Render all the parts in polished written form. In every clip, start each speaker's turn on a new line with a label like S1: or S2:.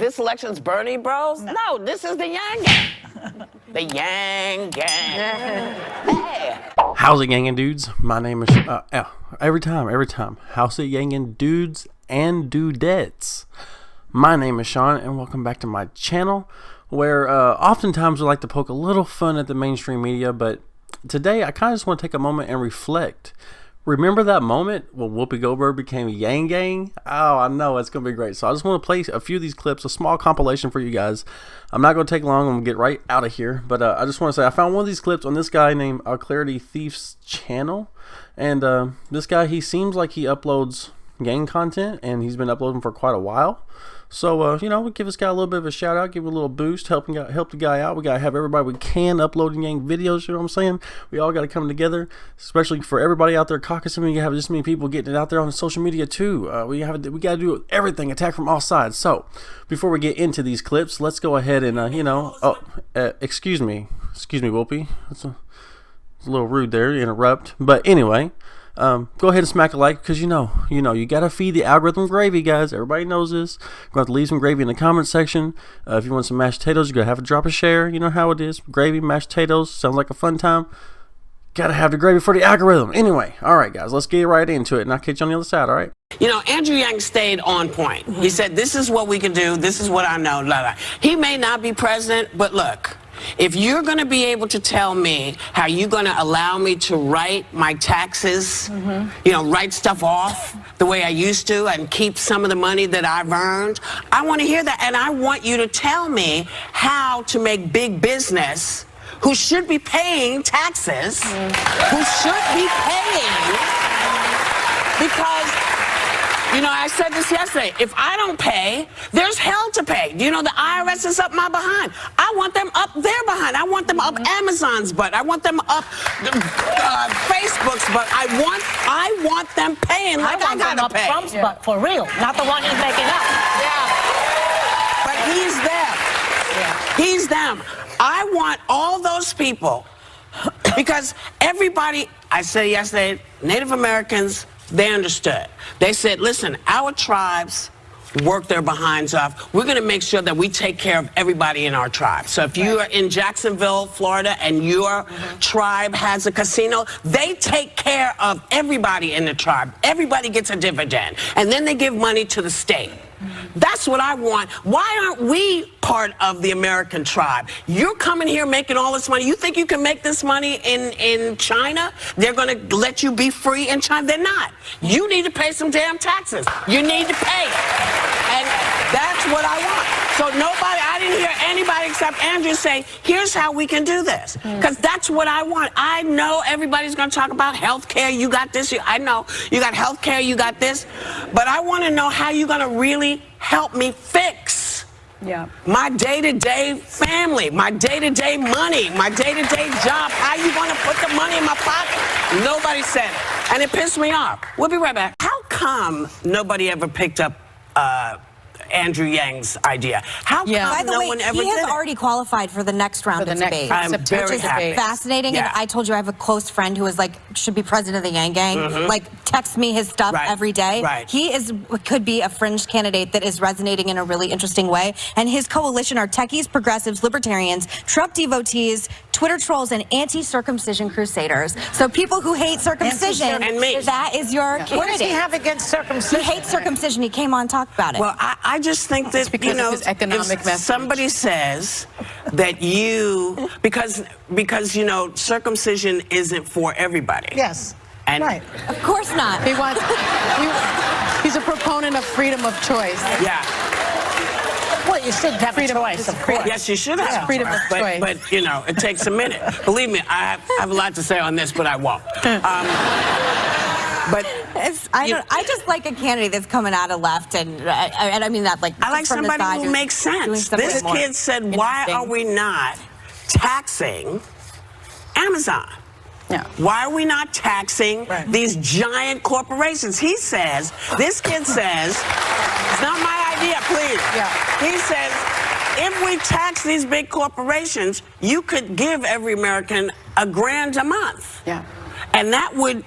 S1: this election's Bernie bros? No, this is the Yang Gang. The Yang Gang. Hey.
S2: How's it gangin' dudes? My name is every time. How's it gangin' dudes and dudettes? My name is Sean, and welcome back to my channel, where oftentimes we like to poke a little fun at the mainstream media, but today I kind of just want to take a moment and reflect. Remember that moment when Whoopi Goldberg became Yang Gang? Oh, I know, it's going to be great. So I just want to play a few of these clips, a small compilation for you guys. I'm not going to take long. I'm going to get right out of here. But I just want to say I found one of these clips on this guy named Clarity Thief's channel. And this guy, he seems like he uploads gang content, and he's been uploading for quite a while. So, you know, we'll give this guy a little bit of a shout out, give him a little boost, help the guy out. We got to have everybody we can uploading gang videos, you know what I'm saying? We all got to come together, especially for everybody out there caucusing. We have this many people getting it out there on social media too. We got to do everything, attack from all sides. So, before we get into these clips, let's go ahead and, excuse me, Whoopi. It's a little rude there to interrupt. But anyway, go ahead and smack a like, because you know, you gotta feed the algorithm gravy, guys. Everybody knows this. You're going to leave some gravy in the comment section. If you want some mashed potatoes, you gotta have a drop of share. You know how it is. Gravy, mashed potatoes, sounds like a fun time. Gotta have the gravy for the algorithm. Anyway, all right, guys, let's get right into it, and I'll catch you on the other side, all right?
S1: You know, Andrew Yang stayed on point. He said, this is what we can do. This is what I know. Blah, blah. He may not be president, but look, if you're going to be able to tell me how you're going to allow me to write my taxes, you know, write stuff off the way I used to and keep some of the money that I've earned, I want to hear that. And I want you to tell me how to make big business, who should be paying taxes, who should be paying, because, you know, I said this yesterday, if I don't pay, there's hell to pay. You know, the IRS is up my behind. I want them up their behind. I want them up Amazon's butt. I want them up Facebook's butt. I want them paying like I gotta pay.
S3: Trump's butt, for real, not the one he's making up.
S1: Yeah. But he's them. Yeah. He's them. I want all those people, because everybody, I said yesterday, Native Americans, they understood. They said, listen, our tribes work their behinds off. We're going to make sure that we take care of everybody in our tribe. So if you are in Jacksonville, Florida, and your tribe has a casino, they take care of everybody in the tribe. Everybody gets a dividend. And then they give money to the state. That's what I want. Why aren't we part of the American tribe? You're coming here making all this money. You think you can make this money in China? They're going to let you be free in China? They're not. You need to pay some damn taxes. You need to pay. And that's what I want. So I didn't hear anybody except Andrew say, here's how we can do this. Because that's what I want. I know everybody's going to talk about health care. You got this. I know you got health care. You got this. But I want to know how you're going to really help me fix my day-to-day family, my day-to-day money, my day-to-day job. How you going to put the money in my pocket? Nobody said it. And it pissed me off. We'll be right back. How come nobody ever picked up Andrew Yang's idea? How come
S4: By the
S1: no
S4: way,
S1: one ever
S4: he has
S1: did it?
S4: already qualified for the next round of debate.
S1: I'm very happy.
S4: Fascinating.
S1: Yeah.
S4: And I told you I have a close friend who is like, should be president of the Yang Gang. Like, texts me his stuff every day. He could be a fringe candidate that is resonating in a really interesting way. And his coalition are techies, progressives, libertarians, Trump devotees, Twitter trolls, and anti-circumcision crusaders. So people who hate circumcision,
S1: and me.
S4: That is your candidate.
S3: What does he have against circumcision?
S4: He hates circumcision. He came on and talked about it.
S1: Well, I just think that,
S3: because
S1: you know,
S3: of his economic
S1: if
S3: message.
S1: somebody says that because, you know, circumcision isn't for everybody.
S3: Yes.
S1: And
S4: Of course not.
S3: He's a proponent of freedom of choice.
S1: Yeah.
S3: Well, you should have freedom of choice, of course.
S1: Yes, you should have
S3: freedom of choice.
S1: But, you know, it takes a minute. Believe me, I have a lot to say on this, but I won't. But
S4: I just like a candidate that's coming out of left, and I mean that like.
S1: I like somebody who makes sense. This kid said, "Why are we not taxing Amazon?
S3: Yeah.
S1: Why are we not taxing these giant corporations?" He says, this kid says, it's not my idea, please.
S3: Yeah.
S1: He says, if we tax these big corporations, you could give every American $1,000 a month.
S3: Yeah.
S1: And that would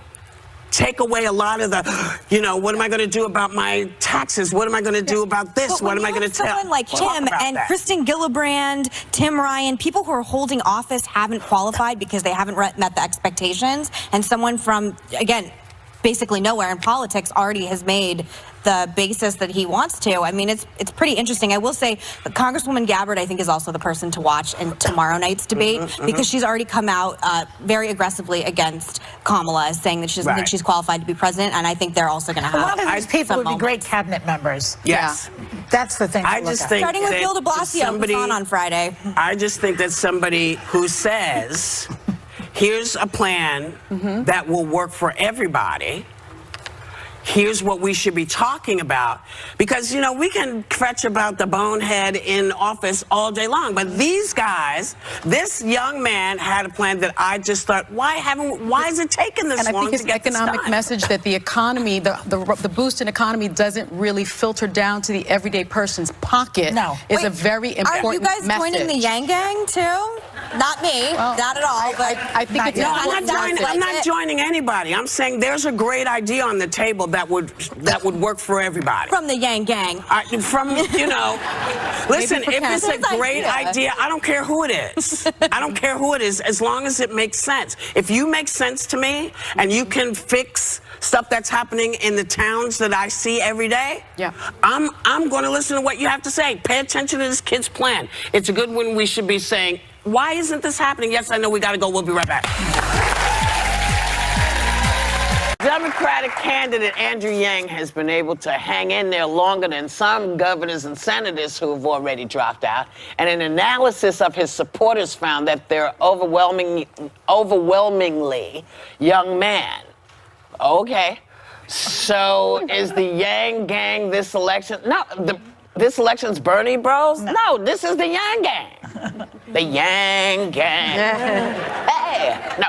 S1: take away a lot of the, you know, what am I going to do about my taxes? What am I going to do about this? What am I going to tell?
S4: Someone like Tim and Kristen Gillibrand, Tim Ryan, people who are holding office haven't qualified because they haven't met the expectations, and someone from, again, basically nowhere in politics already has made the basis that he wants to. I mean, it's pretty interesting. I will say Congresswoman Gabbard, I think, is also the person to watch in tomorrow night's debate because she's already come out very aggressively against Kamala, saying that she doesn't think she's qualified to be president, and I think they're also going to have
S5: a lot of these people would be great cabinet members.
S1: Yes.
S5: Yeah. That's the thing.
S1: I just think
S4: starting with Bill de Blasio, who's on Friday.
S1: I just think that somebody who says, here's a plan that will work for everybody. Here's what we should be talking about. Because, you know, we can fretch about the bonehead in office all day long. But these guys, this young man had a plan that I just thought, why is it taking this long to get this done?
S3: And I think his economic message that the economy, the boost in economy doesn't really filter down to the everyday person's pocket is a very important message.
S4: Are you guys joining the Yang Gang, too? Not me, not at all, but
S3: I think it's
S1: I'm not joining anybody. I'm saying there's a great idea on the table that would work for everybody.
S4: From the Yang Gang.
S1: You know, listen, if it's a great idea, I don't care who it is. I don't care who it is, as long as it makes sense. If you make sense to me and you can fix stuff that's happening in the towns that I see every day, I'm going to listen to what you have to say. Pay attention to this kid's plan. It's a good one. We should be saying, why isn't this happening? Yes, I know we got to go. We'll be right back. Democratic candidate Andrew Yang has been able to hang in there longer than some governors and senators who have already dropped out. And an analysis of his supporters found that they're overwhelmingly young men. Okay. So is the Yang Gang this election? No, this election's Bernie Bros? No, this is the Yang Gang. The Yang Gang. Hey, no.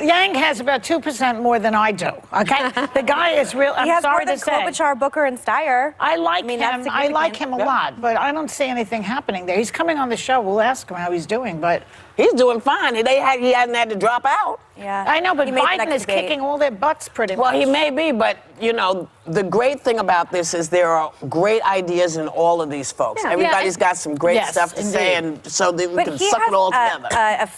S5: Yang has about 2% more than I do. Okay, the guy is real. I'm sorry to say.
S4: He has more than Klobuchar, Booker, and Steyer.
S5: I like him. I like him a lot, but I don't see anything happening there. He's coming on the show. We'll ask him how he's doing, but
S1: he's doing fine. He hasn't had to drop out.
S4: Yeah,
S5: I know, but Biden is kicking all their butts pretty much.
S1: Well, he may be, but you know, the great thing about this is there are great ideas in all of these folks. Everybody's got some great stuff to say, and so that we can suck it all together.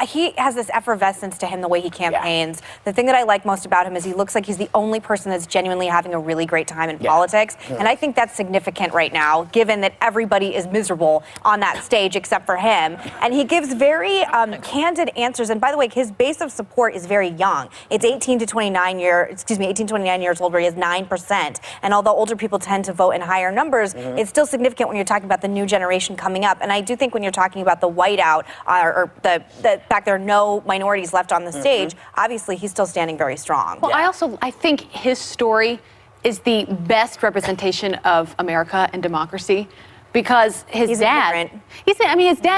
S4: He has this effervescence to him, the way he campaigns. The thing that I like most about him is he looks like he's the only person that's genuinely having a really great time in politics. And I think that's significant right now, given that everybody is miserable on that stage except for him. And he gives very candid answers. And by the way, his base of support is very young. It's 18 to 29 years old, where he has 9%. And although older people tend to vote in higher numbers, it's still significant when you're talking about the new generation coming up. And I do think when you're talking about the whiteout or the fact there are no minorities left on the stage, obviously he's still standing very strong.
S6: Well, I think his story is the best representation of America and democracy, because his dad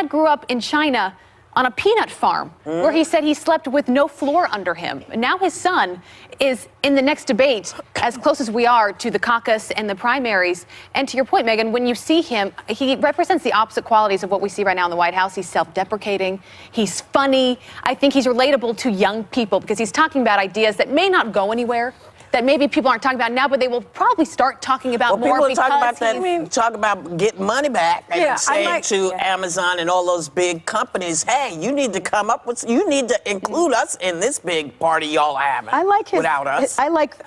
S6: grew up in China on a peanut farm where he said he slept with no floor under him. Now his son is in the next debate, as close as we are to the caucus and the primaries. And to your point, Megan, when you see him, he represents the opposite qualities of what we see right now in the White House. He's self-deprecating. He's funny. I think he's relatable to young people because he's talking about ideas that may not go anywhere, that maybe people aren't talking about now, but they will probably start talking about more
S1: because talk about getting money back and saying to Amazon and all those big companies, hey, you need to include us in this big party y'all having.
S3: I like his,
S1: without us.
S3: I like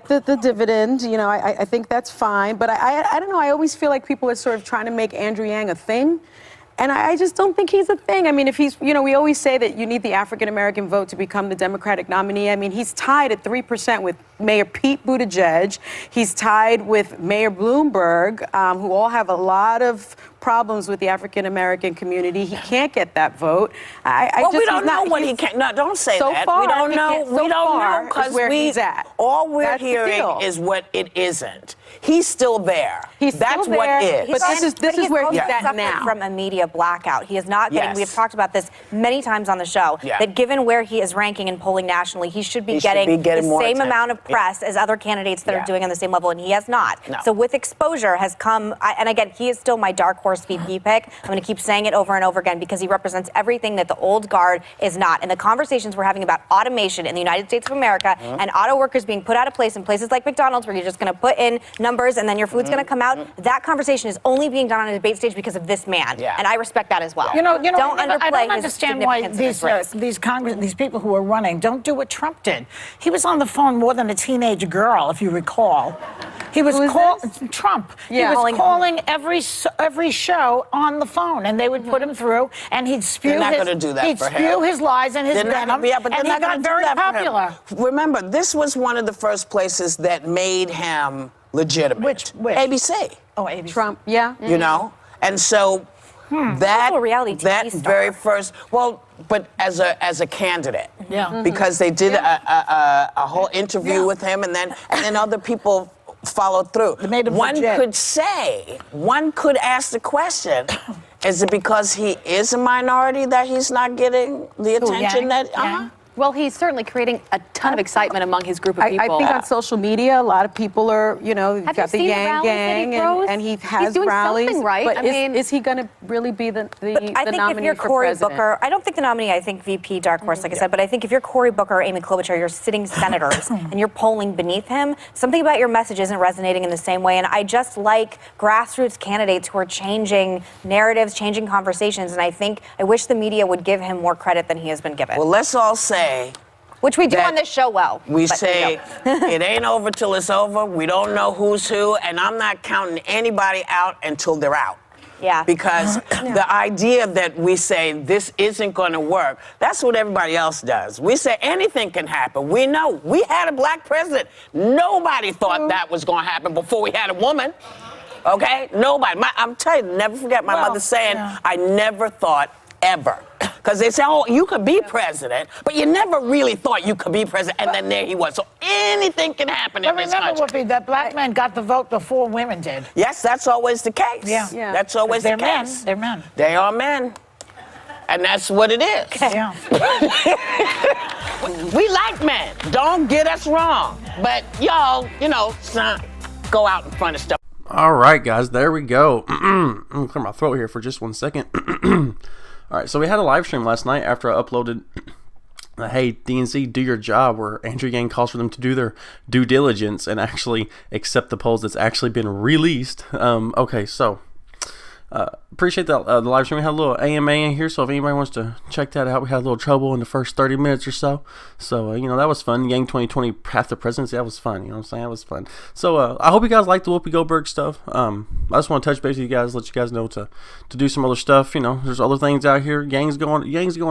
S3: the dividend. You know, I think that's fine. But I don't know. I always feel like people are sort of trying to make Andrew Yang a thing. And I just don't think he's a thing. I mean, if he's, you know, we always say that you need the African-American vote to become the Democratic nominee. I mean, he's tied at 3% with Mayor Pete Buttigieg. He's tied with Mayor Bloomberg, who all have a lot of problems with the African-American community. He can't get that vote.
S1: We don't know what he can. No, don't say that.
S3: Far,
S1: we don't know. We don't know because
S3: he's at.
S1: All we're hearing is what it isn't. He's still there. That's what is.
S3: But this is where he's at now.
S4: From a media blackout. He is not getting, we have talked about this many times on the show, that given where he is ranking and polling nationally, he should be getting the same amount of press as other candidates that are doing on the same level, and he has not. So with exposure has come, and again, he is still my dark horse horse VP pick. I'm going to keep saying it over and over again because he represents everything that the old guard is not. And the conversations we're having about automation in the United States of America and auto workers being put out of place in places like McDonald's where you're just going to put in numbers and then your food's going to come out, that conversation is only being done on a debate stage because of this man. And I respect that as well.
S5: You know,
S4: I
S5: don't understand why these people who are running don't do what Trump did. He was on the phone more than a teenage girl, if you recall. He was Trump.
S3: Yeah.
S5: He was calling every show on the phone, and they would put him through, and he'd spew
S1: They're not gonna do that for him.
S5: his lies and his
S1: They're not
S5: venom,
S1: gonna- yeah, but
S5: and
S1: they're
S5: he
S1: not gonna
S5: got very
S1: do that for him.
S5: popular.
S1: Remember, this was one of the first places that made him legitimate.
S5: Which?
S1: ABC.
S5: Oh, ABC.
S3: Trump, yeah.
S1: You know, and so that
S4: Also a reality TV
S1: that
S4: star.
S1: very first, but as a candidate,
S5: Yeah.
S1: because they did a whole interview with him, and then other people followed through.
S5: They made him
S1: One
S5: legit.
S1: could ask the question: is it because he is a minority that he's not getting the attention
S5: Yang?
S1: that?
S5: Yang?
S6: Well, he's certainly creating a ton of excitement among his group of
S3: I
S6: people.
S3: think on social media, a lot of people are,
S6: Have you
S3: got the
S6: seen the
S3: Yang
S6: rallies that he
S3: Gang,
S6: throws?
S3: and he
S6: He's
S3: has
S6: doing
S3: rallies.
S6: something right.
S3: But
S6: I mean-
S3: is he going to really be the
S4: I think if
S3: nominee
S4: you're
S3: for
S4: Cory
S3: president?
S4: Booker, I don't think the nominee, I think VP dark horse, like I said, but I think if you're Cory Booker or Amy Klobuchar, you're sitting senators and you're polling beneath him, something about your message isn't resonating in the same way. And I just like grassroots candidates who are changing narratives, changing conversations. And I wish the media would give him more credit than he has been given.
S1: Well, let's all say.
S4: Which we do
S1: that
S4: on this show well.
S1: We
S4: but
S1: say it ain't over till it's over. We don't know who's who, and I'm not counting anybody out until they're out.
S4: Yeah.
S1: Because the idea that we say this isn't going to work, that's what everybody else does. We say anything can happen. We know. We had a black president. Nobody thought that was going to happen before we had a woman. Okay? Nobody. I'm telling you, never forget my mother saying, I never thought ever. Because they say, oh, you could be president, but you never really thought you could be president, and then there he was. So anything can happen in
S5: But
S1: this
S5: remember,
S1: country.
S5: Whoopi, that black men got the vote before women did.
S1: Yes, that's always the case.
S5: Yeah.
S1: That's always the
S5: They're men.
S1: case.
S5: They're men.
S1: They are men. And that's what it is.
S5: Yeah.
S1: We like men. Don't get us wrong. But y'all, go out in front of stuff.
S2: All right, guys, there we go. I'm gonna clear my throat here for just 1 second. All right, so we had a live stream last night after I uploaded Hey DNC, do your job, where Andrew Yang calls for them to do their due diligence and actually accept the polls that's actually been released. Okay, so appreciate that the live stream. We had a little AMA in here, so if anybody wants to check that out, we had a little trouble in the first 30 minutes or so. So, that was fun. Yang 2020 Path to Presidency, that was fun. You know what I'm saying? That was fun. So, I hope you guys like the Whoopi Goldberg stuff. I just want to touch base with you guys, let you guys know to do some other stuff. There's other things out here. Yang's going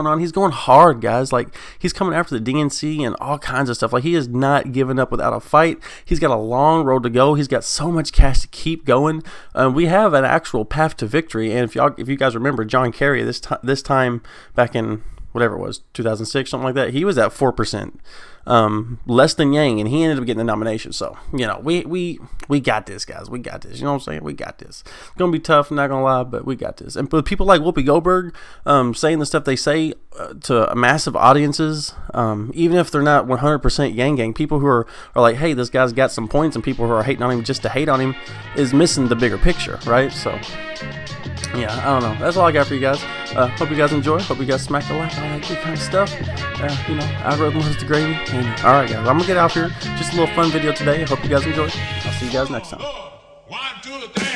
S2: on. He's going hard, guys. Like, he's coming after the DNC and all kinds of stuff. Like, he is not giving up without a fight. He's got a long road to go. He's got so much cash to keep going. We have an actual path to victory. And if you guys remember, John Kerry, this time back in whatever it was, 2006, something like that, he was at 4%, less than Yang, and he ended up getting the nomination. So we got this, guys. We got this. You know what I'm saying? We got this. It's gonna be tough, I'm not gonna lie, but we got this. And but people like Whoopi Goldberg, saying the stuff they say to massive audiences, even if they're not 100% Yang Gang, people who are like, hey, this guy's got some points, and people who are hating on him just to hate on him is missing the bigger picture, right? So. Yeah, I don't know. That's all I got for you guys. Hope you guys enjoy. Hope you guys smack the like, all that good kind of stuff. Algorithm loves the gravy. And, all right, guys, I'm going to get out here. Just a little fun video today. I hope you guys enjoy. I'll see you guys next time.
S7: 1, 2, 3.